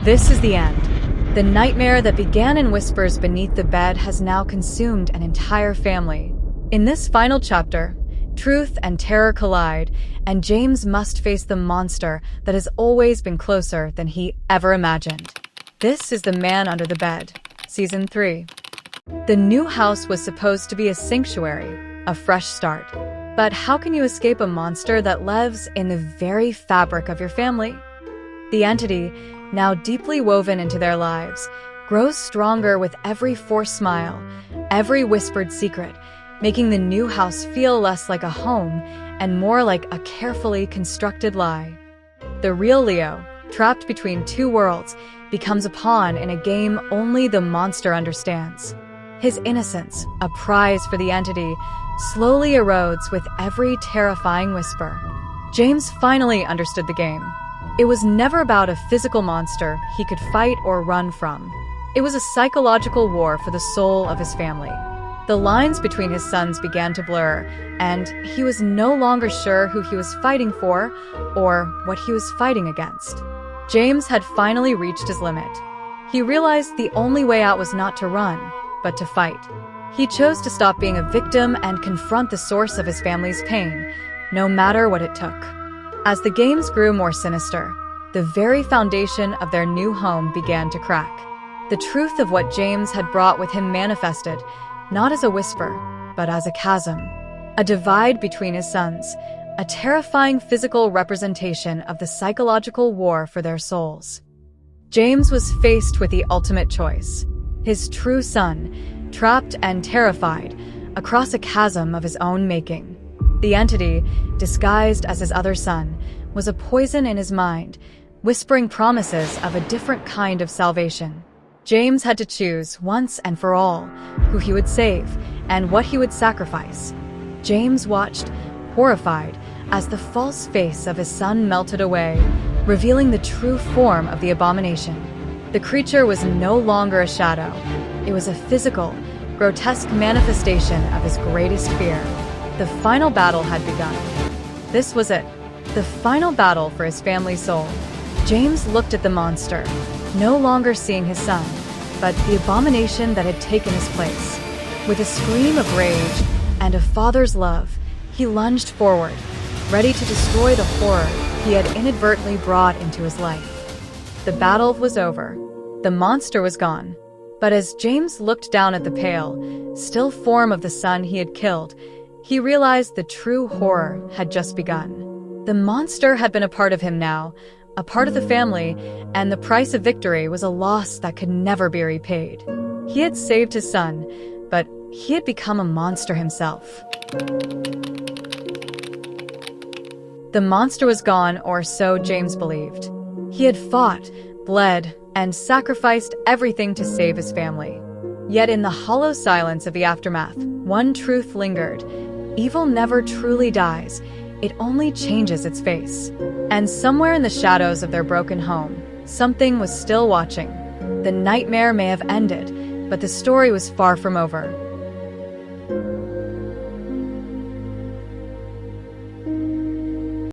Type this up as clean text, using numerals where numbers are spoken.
This is the end. The nightmare that began in whispers beneath the bed has now consumed an entire family. In this final chapter, truth and terror collide, and James must face the monster that has always been closer than he ever imagined. This is The Man Under the Bed, Season 3. The new house was supposed to be a sanctuary, a fresh start. But how can you escape a monster that lives in the very fabric of your family? The entity, now deeply woven into their lives, grows stronger with every forced smile, every whispered secret, making the new house feel less like a home and more like a carefully constructed lie. The real Leo, trapped between two worlds, becomes a pawn in a game only the monster understands. His innocence, a prize for the entity, slowly erodes with every terrifying whisper. James finally understood the game. It was never about a physical monster he could fight or run from. It was a psychological war for the soul of his family. The lines between his sons began to blur, and he was no longer sure who he was fighting for or what he was fighting against. James had finally reached his limit. He realized the only way out was not to run, but to fight. He chose to stop being a victim and confront the source of his family's pain, no matter what it took. As the games grew more sinister, the very foundation of their new home began to crack. The truth of what James had brought with him manifested, not as a whisper, but as a chasm. A divide between his sons, a terrifying physical representation of the psychological war for their souls. James was faced with the ultimate choice. His true son, trapped and terrified, across a chasm of his own making. The entity, disguised as his other son, was a poison in his mind, whispering promises of a different kind of salvation. James had to choose, once and for all, who he would save and what he would sacrifice. James watched, horrified, as the false face of his son melted away, revealing the true form of the abomination. The creature was no longer a shadow. It was a physical, grotesque manifestation of his greatest fear. The final battle had begun. This was it, the final battle for his family's soul. James looked at the monster, no longer seeing his son, but the abomination that had taken his place. With a scream of rage and a father's love, he lunged forward, ready to destroy the horror he had inadvertently brought into his life. The battle was over. The monster was gone. But as James looked down at the pale, still form of the son he had killed, he realized the true horror had just begun. The monster had been a part of him now, a part of the family, and the price of victory was a loss that could never be repaid. He had saved his son, but he had become a monster himself. The monster was gone, or so James believed. He had fought, bled, and sacrificed everything to save his family. Yet in the hollow silence of the aftermath, one truth lingered. Evil never truly dies. It only changes its face. And somewhere in the shadows of their broken home, something was still watching. The nightmare may have ended, but the story was far from over.